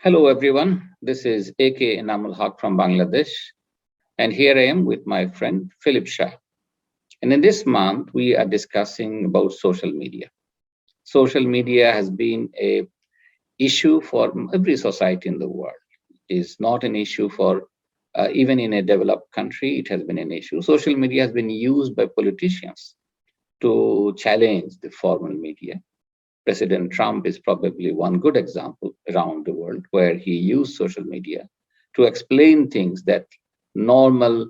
Hello, everyone. This is AK Enamul Haq from Bangladesh, and here I am with my friend Philip Shah. And in this month, we are discussing about social media. Social media has been a issue for every society in the world. It is not an issue for even in a developed country. It has been an issue. Social media has been used by politicians to challenge the formal media. President Trump is probably one good example around the world where he used social media to explain things that normal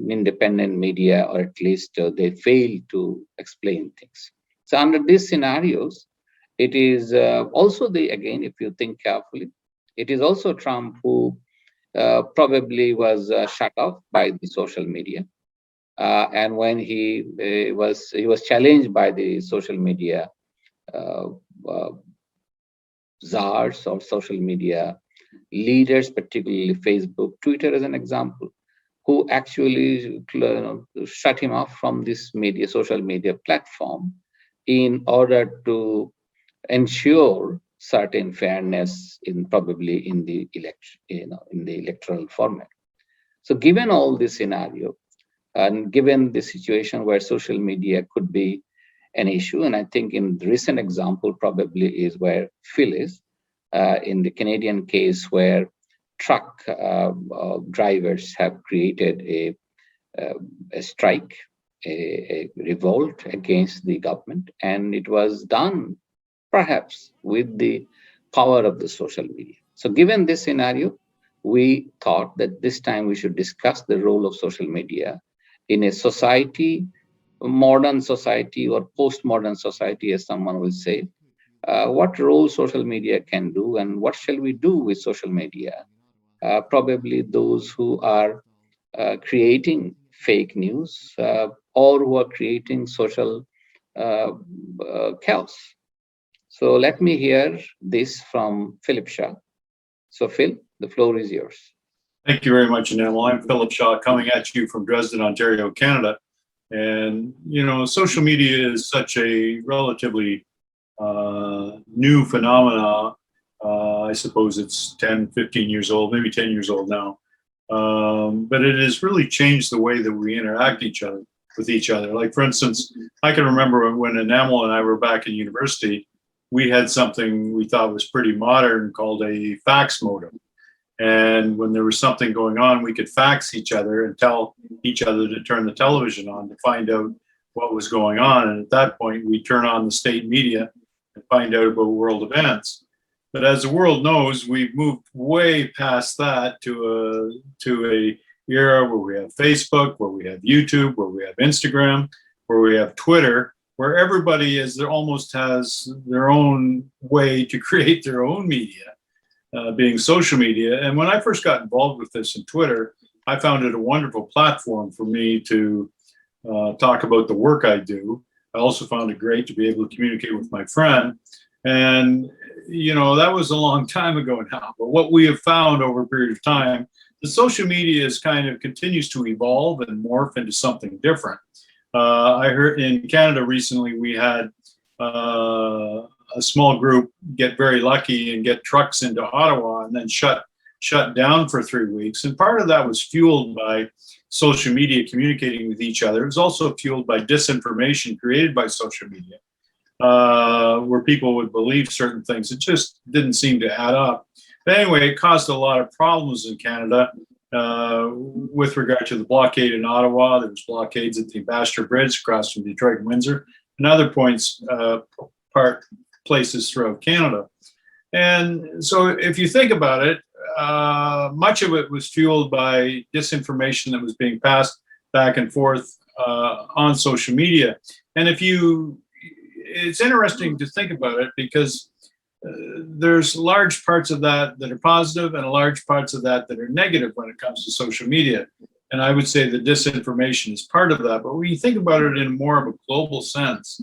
independent media, or at least they fail to explain things. So, under these scenarios, it is also again, if you think carefully, it is also Trump who probably was shut off by the social media. And when he was challenged by the social media uh, uh, czars of social media leaders, particularly Facebook, Twitter as an example, who actually shut him off from this social media platform in order to ensure certain fairness in probably in the election, in the electoral format. So, given all this scenario, and given the situation where social media could be an issue, and I think in the recent example probably is where Phil is, in the Canadian case where truck drivers have created uh, a strike, a revolt against the government, and it was done perhaps with the power of the social media. So, given this scenario, we thought that this time we should discuss the role of social media in a society, modern society or postmodern society, as someone will say. What role social media can do, and what shall we do with social media? Probably those who are creating fake news or who are creating social uh, chaos. So let me hear this from Philip Shah. So, Phil, the floor is yours. Thank you very much, Anil. I'm Philip Shaw, coming at you from Dresden, Ontario, Canada. And, social media is such a relatively new phenomena. I suppose it's 10, 15 years old, maybe 10 years old now. But it has really changed the way that we interact with each other. Like, for instance, I can remember when Enamel and I were back in university, we had something we thought was pretty modern called a fax modem. And when there was something going on, we could fax each other and tell each other to turn the television on to find out what was going on. And at that point, we turn on the state media and find out about world events. But as the world knows, we've moved way past that to a era where we have Facebook, where we have YouTube, where we have Instagram, where we have Twitter, where everybody almost has their own way to create their own media. Being social media. And when I first got involved with this in Twitter, I found it a wonderful platform for me to talk about the work I do. I also found it great to be able to communicate with my friend. And, that was a long time ago now. But what we have found over a period of time, the social media is kind of continues to evolve and morph into something different. I heard in Canada recently, we had a small group get very lucky and get trucks into Ottawa and then shut down for 3 weeks. And part of that was fueled by social media communicating with each other. It was also fueled by disinformation created by social media, where people would believe certain things. It just didn't seem to add up. But anyway, it caused a lot of problems in Canada with regard to the blockade in Ottawa. There was blockades at the Ambassador Bridge across from Detroit and Windsor, and other places throughout Canada. And so if you think about it, much of it was fueled by disinformation that was being passed back and forth on social media. And it's interesting to think about it because there's large parts of that are positive and large parts of that are negative when it comes to social media. And I would say the disinformation is part of that. But when you think about it in more of a global sense,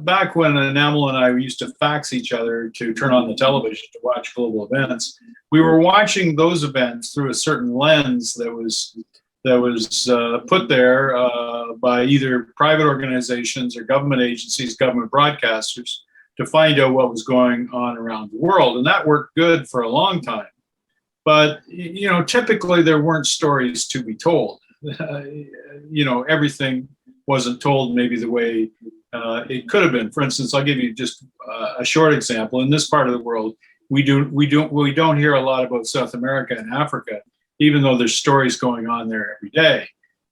back when Enamel and I used to fax each other to turn on the television to watch global events, we were watching those events through a certain lens that was put there by either private organizations or government agencies, government broadcasters, to find out what was going on around the world. And that worked good for a long time. But, typically there weren't stories to be told. Everything wasn't told maybe the way it could have been. For instance, I'll give you just a short example. In this part of the world, we don't hear a lot about South America and Africa, even though there's stories going on there every day.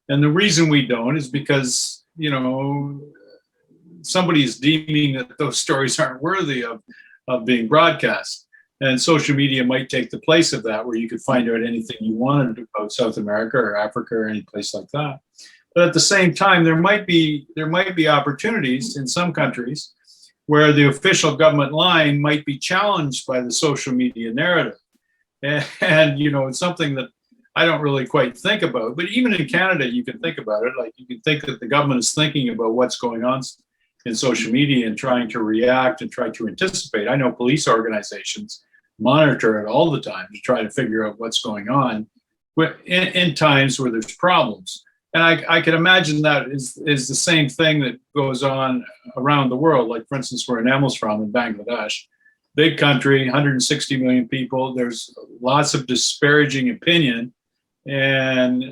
And the reason we don't is because, somebody's deeming that those stories aren't worthy of being broadcast. And social media might take the place of that, where you could find out anything you wanted about South America or Africa or any place like that. But at the same time, there might be opportunities in some countries where the official government line might be challenged by the social media narrative. And it's something that I don't really quite think about. But even in Canada, you can think about it. Like, you can think that the government is thinking about what's going on in social media and trying to react and try to anticipate. I know police organizations monitor it all the time to try to figure out what's going on in times where there's problems. And I can imagine that is the same thing that goes on around the world. Like, for instance, where Enamel's from, in Bangladesh, big country, 160 million people. There's lots of disparaging opinion. And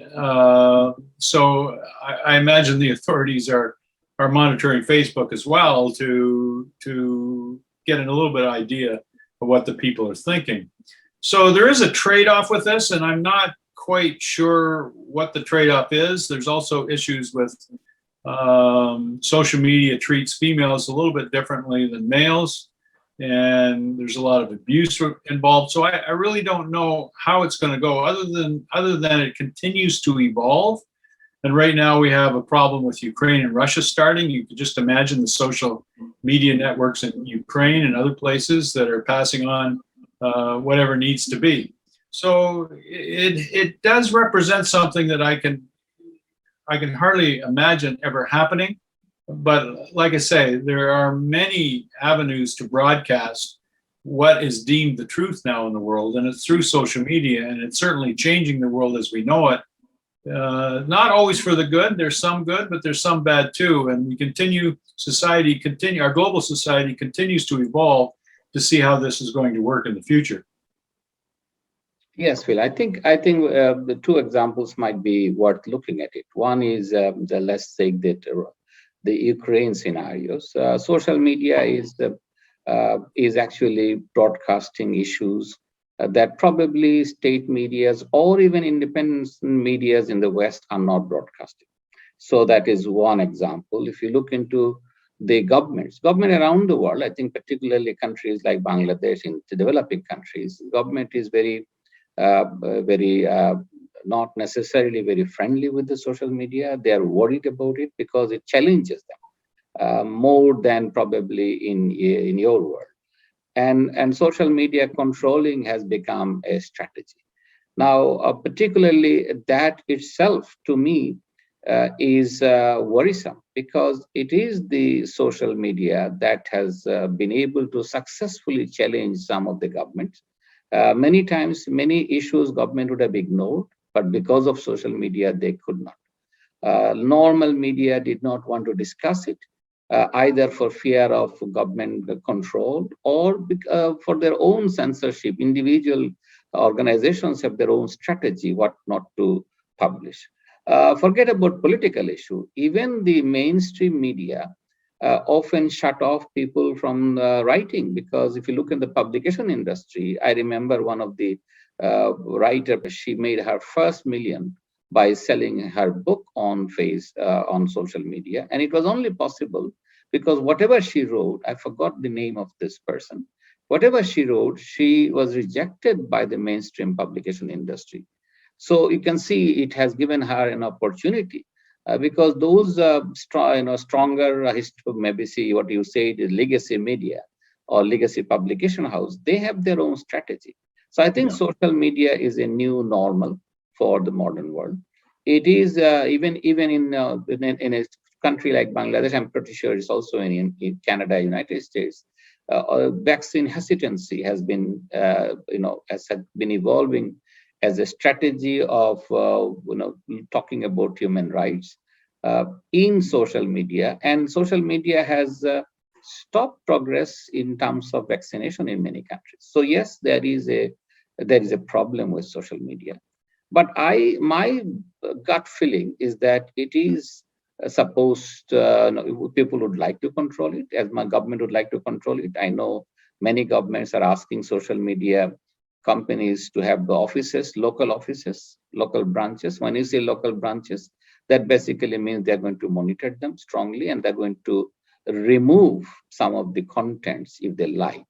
so I imagine the authorities are monitoring Facebook as well to get a little bit of idea of what the people are thinking. So there is a trade-off with this, and I'm not quite sure what the trade-off is. There's also issues with social media treats females a little bit differently than males, and there's a lot of abuse involved. So I really don't know how it's going to go, other than it continues to evolve. And right now we have a problem with Ukraine and Russia starting. You could just imagine the social media networks in Ukraine and other places that are passing on whatever needs to be. So it does represent something that I can hardly imagine ever happening. But like I say, there are many avenues to broadcast what is deemed the truth now in the world, and it's through social media, and it's certainly changing the world as we know it. Not always for the good. There's some good, but there's some bad too. And our global society continues to evolve to see how this is going to work in the future. Yes, Phil. I think the two examples might be worth looking at it. One is let's take the Ukraine scenarios. Social media is actually broadcasting issues that probably state medias or even independent medias in the West are not broadcasting. So that is one example. If you look into the government around the world, I think particularly countries like Bangladesh, in the developing countries, government is very not necessarily very friendly with the social media. They are worried about it because it challenges them more than probably in your world. And social media controlling has become a strategy. Now, particularly that itself, to me, is worrisome, because it is the social media that has been able to successfully challenge some of the governments. Many times, many issues government would have ignored, but because of social media, they could not. Normal media did not want to discuss it, either for fear of government control or for their own censorship. Individual organizations have their own strategy what not to publish. Forget about political issue. Even the mainstream media often shut off people from writing, because if you look in the publication industry, I remember one of the writers, she made her first million by selling her book on social media. And it was only possible because whatever she wrote, I forgot the name of this person, whatever she wrote, she was rejected by the mainstream publication industry. So you can see it has given her an opportunity because those stronger, maybe see what you say is legacy media or legacy publication house, they have their own strategy. So I think social media is a new normal for the modern world. It is even in a country like Bangladesh, I'm pretty sure it's also in Canada, United States. Vaccine hesitancy has been evolving as a strategy of talking about human rights in social media, and social media has stop progress in terms of vaccination in many countries. So yes, there is a problem with social media, but my gut feeling is that it is supposed no, people would like to control it, as my government would like to control it. I know many governments are asking social media companies to have the offices, local branches. When you say local branches, that basically means they're going to monitor them strongly, and they're going to remove some of the contents if they like.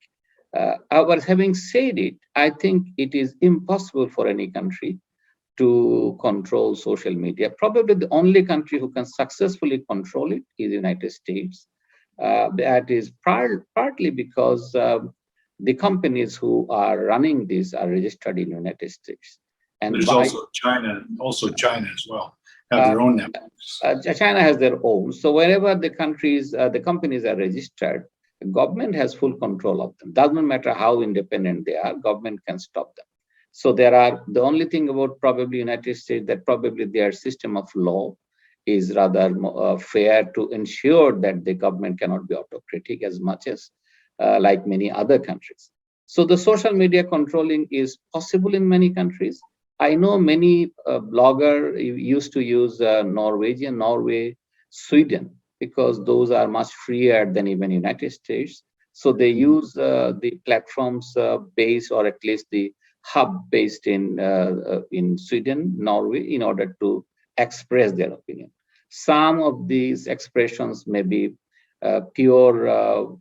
However, having said it, I think it is impossible for any country to control social media. Probably the only country who can successfully control it is the United States. That is partly because the companies who are running this are registered in the United States. And There's also China as well, have uh, their own networks. China has their own. So wherever the companies are registered, the government has full control of them. Doesn't matter how independent they are, government can stop them. So the only thing about probably United States, that probably their system of law is rather fair to ensure that the government cannot be autocratic as much as like many other countries. So the social media controlling is possible in many countries. I know many blogger used to use Norway, Sweden, because those are much freer than even United States. So they use the platforms based, or at least the hub based in Sweden, Norway, in order to express their opinion. Some of these expressions may be pure,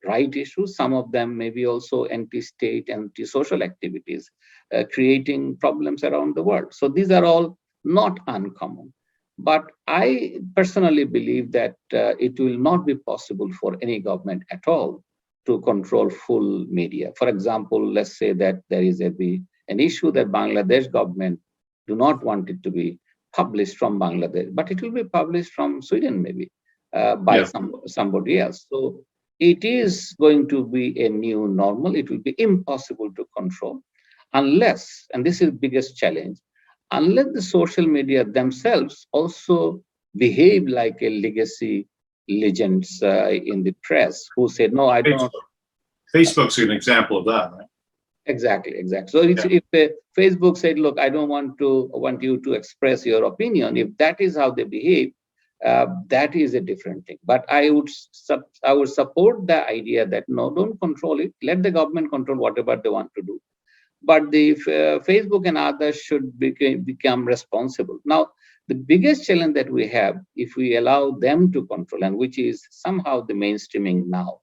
right issues. Some of them may be also anti-state, anti-social activities, creating problems around the world. So these are all not uncommon. But I personally believe that it will not be possible for any government at all to control full media. For example, let's say that there is an issue that Bangladesh government do not want it to be published from Bangladesh, but it will be published from Sweden maybe by somebody else. So it is going to be a new normal. It will be impossible to control unless, and this is the biggest challenge, unless the social media themselves also behave like a legacy legends in the press who said, no, I don't. Facebook's an example of that, right? Exactly. So if Facebook said, look, I don't want you to express your opinion, if that is how they behave, that is a different thing. But I would support the idea that no, don't control it. Let the government control whatever they want to do. But the Facebook and others should become responsible. Now, the biggest challenge that we have, if we allow them to control, and which is somehow the mainstreaming now,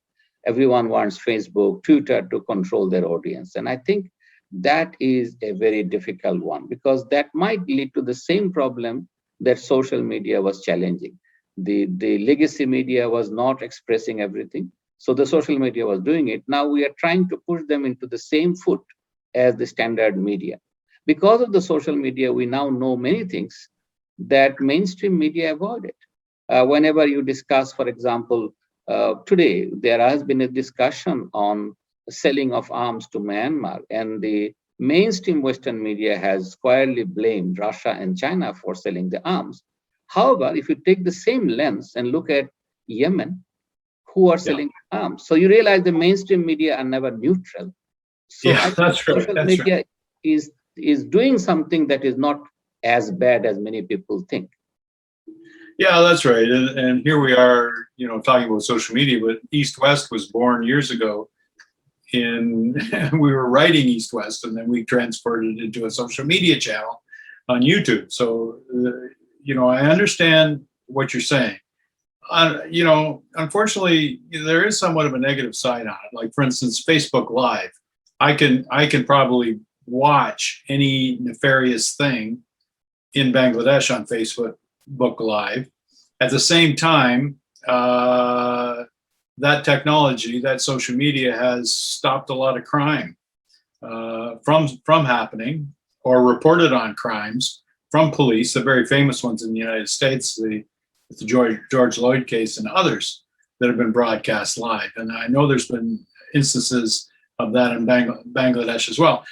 everyone wants Facebook, Twitter to control their audience. And I think that is a very difficult one, because that might lead to the same problem that social media was challenging. The legacy media was not expressing everything. So the social media was doing it. Now we are trying to push them into the same foot as the standard media. Because of the social media, we now know many things that mainstream media avoided. Whenever you discuss, for example, today, there has been a discussion on selling of arms to Myanmar, and the mainstream Western media has squarely blamed Russia and China for selling the arms. However, if you take the same lens and look at Yemen, who are selling arms, so you realize the mainstream media are never neutral. So I think social media is doing something that is not as bad as many people think. Yeah, that's right. And here we are, talking about social media, but East West was born years ago. We were writing East West, and then we transferred it into a social media channel on YouTube. So, I understand what you're saying. Unfortunately, there is somewhat of a negative side on it. Like, for instance, Facebook Live. I can probably watch any nefarious thing in Bangladesh on Facebook Live. At the same time, that technology, that social media, has stopped a lot of crime from happening, or reported on crimes from police. The very famous ones in the United States, the George Floyd case, and others that have been broadcast live. And I know there's been instances of that in Bangladesh as well.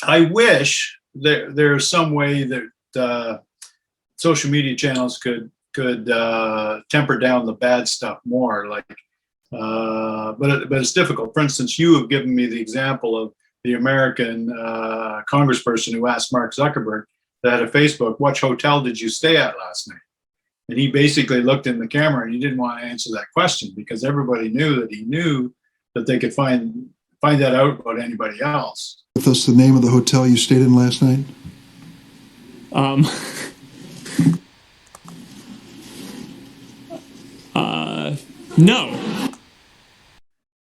I wish there's some way that social media channels could could temper down the bad stuff more. Like, but it's difficult. For instance, you have given me the example of the American congressperson who asked Mark Zuckerberg that at Facebook, which hotel did you stay at last night? And he basically looked in the camera and he didn't want to answer that question because everybody knew that he knew that they could find that out about anybody else. With us the name of the hotel you stayed in last night? No.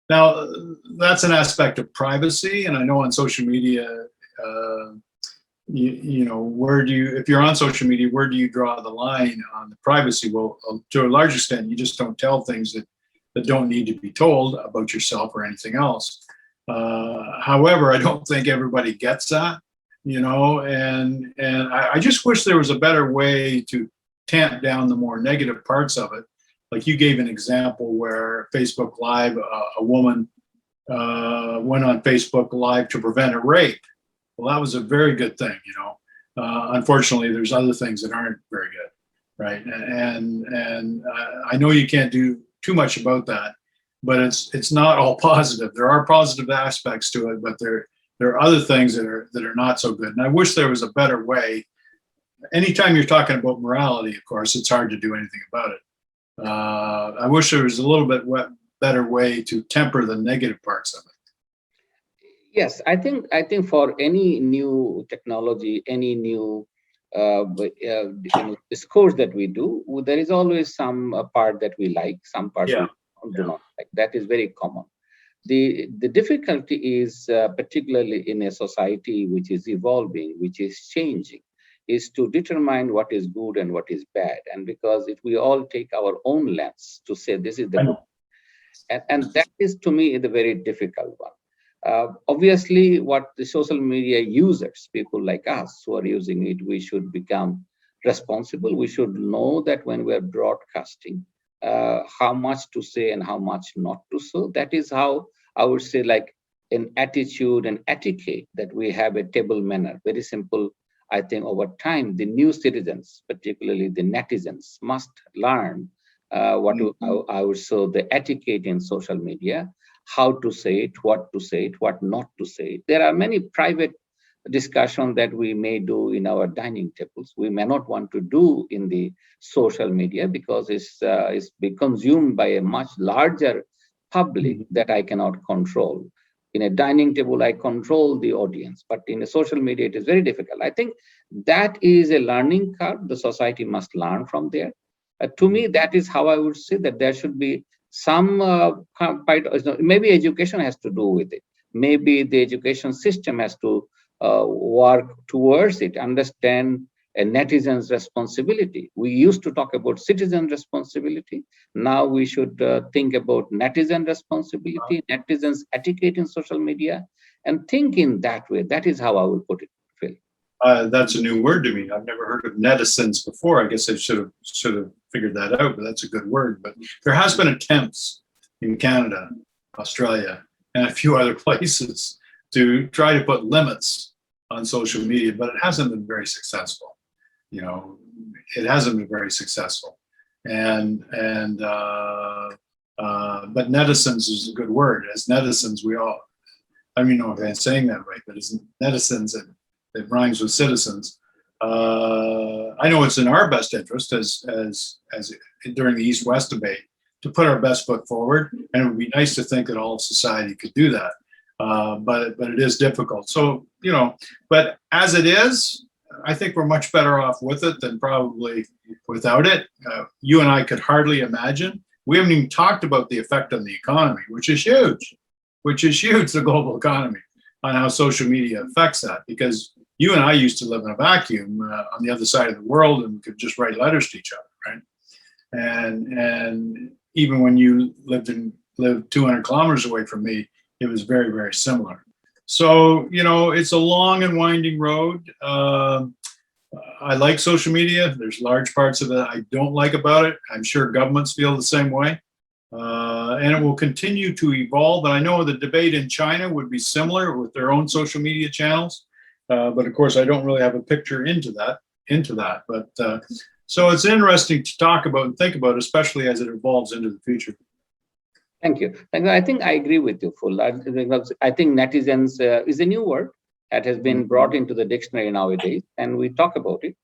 Now, that's an aspect of privacy, and I know on social media, you know, if you're on social media, where do you draw the line on the privacy? Well, to a large extent, you just don't tell things that don't need to be told about yourself or anything else. However, I don't think everybody gets that, you know, and I just wish there was a better way to tamp down the more negative parts of it. Like you gave an example where Facebook Live, a woman went on Facebook Live to prevent a rape. Well, that was a very good thing, you know. Unfortunately, there's other things that aren't very good, right? And I know you can't do too much about that, but it's not all positive. There are positive aspects to it, but there are other things that are not so good. And I wish there was a better way. Anytime you're talking about morality, of course, it's hard to do anything about it. I wish there was a little bit better way to temper the negative parts of it. Yes, I think for any new technology, any new discourse that we do, there is always some part that we like, some parts we do not like. That is very common. The difficulty is particularly in a society which is evolving, which is changing, is to determine what is good and what is bad. And because if we all take our own lens to say this is the good, and that is to me the very difficult one. Obviously, what the social media users, people like us who are using it, we should become responsible. We should know that when we are broadcasting, how much to say and how much not to say. That is how I would say, like an attitude and etiquette, that we have a table manner. Very simple. I think over time, the new citizens, particularly the netizens, must learn I would say the etiquette in social media, how to say it, what not to say. There are many private discussions that we may do in our dining tables. We may not want to do in the social media because it's being consumed by a much larger public that I cannot control. In a dining table, I control the audience, but in a social media, it is very difficult. I think that is a learning curve. The society must learn from there. To me, that is how I would say that there should be some maybe education has to do with it. Maybe the education system has to work towards it, understand a netizen's responsibility. We used to talk about citizen responsibility. Now we should think about netizen responsibility, netizens etiquette in social media, and think in that way. That is how I will put it, Phil. That's a new word to me. I've never heard of netizens before. I guess I should have figured that out, but that's a good word. But there has been attempts in Canada, Australia, and a few other places to try to put limits on social media, but it hasn't been very successful. You know, it hasn't been very successful. But netizens is a good word. As netizens, I don't even know if I'm saying that right, but as netizens, it rhymes with citizens. I know it's in our best interest as during the East-West debate to put our best foot forward, and it would be nice to think that all of society could do that. But it is difficult. So, you know, but as it is, I think we're much better off with it than probably without it. You and I could hardly imagine. We haven't even talked about the effect on the economy, which is huge, the global economy, on how social media affects that. Because you and I used to live in a vacuum on the other side of the world, and we could just write letters to each other, right? And even when you lived 200 kilometers away from me, it was very, very similar. So, you know, it's a long and winding road. I like social media. There's large parts of it I don't like about it. I'm sure governments feel the same way. And it will continue to evolve. And I know the debate in China would be similar with their own social media channels. But of course, I don't really have a picture into that. But So it's interesting to talk about and think about, especially as it evolves into the future. Thank you. I think I agree with you, Full. Because I think netizens is a new word that has been brought into the dictionary nowadays, and we talk about it.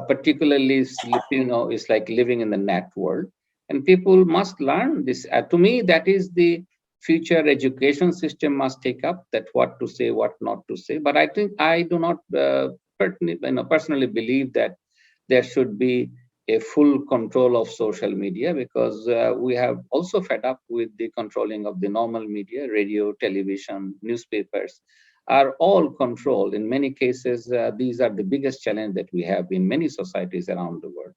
Particularly, it's like living in the net world, and people must learn this. To me, that is the future education system must take up, that what to say, what not to say. But I think I do not personally believe that there should be a full control of social media, because we have also fed up with the controlling of the normal media. Radio, television, newspapers are all controlled. In many cases, these are the biggest challenge that we have in many societies around the world.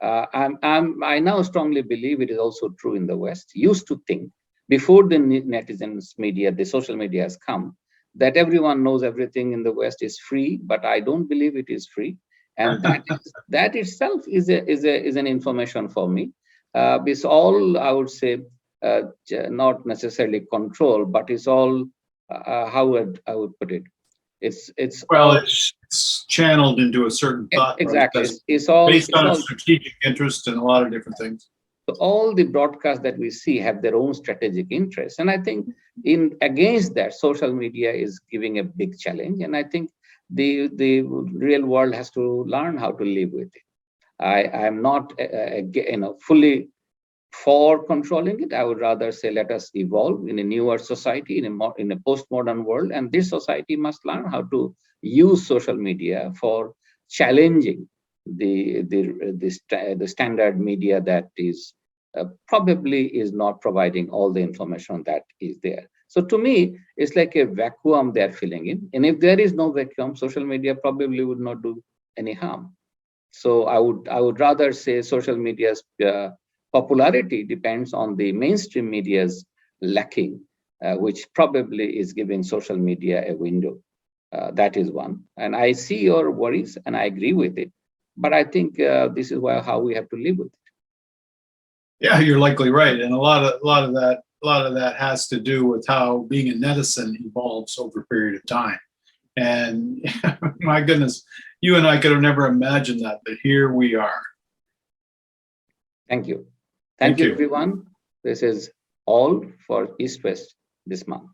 I now strongly believe it is also true in the West. Used to think before the netizens media, the social media has come, that everyone knows everything in the West is free, but I don't believe it is free. And that itself is an information for me. It's all, I would say, not necessarily control, but it's all how I would put it. It's Well, all, it's channeled into a certain thought exactly. process It's all based it's on all, strategic interest and a lot of different things. all the broadcasts that we see have their own strategic interests, and I think in against that, social media is giving a big challenge, and I think the real world has to learn how to live with it. I'm not fully for controlling it. I would rather say let us evolve in a newer society, in a postmodern world, and this society must learn how to use social media for challenging the standard media that is probably is not providing all the information that is there. So to me, it's like a vacuum they're filling in, and if there is no vacuum, social media probably would not do any harm. So I would rather say social media's popularity depends on the mainstream media's lacking, which probably is giving social media a window. That is one. And I see your worries, and I agree with it. But I think this is how we have to live with it. Yeah, you're likely right, and a lot of that has to do with how being a netizen evolves over a period of time. And my goodness, you and I could have never imagined that, but here we are. Thank you. Thank Thank you, you. everyone. This is all for East West this month.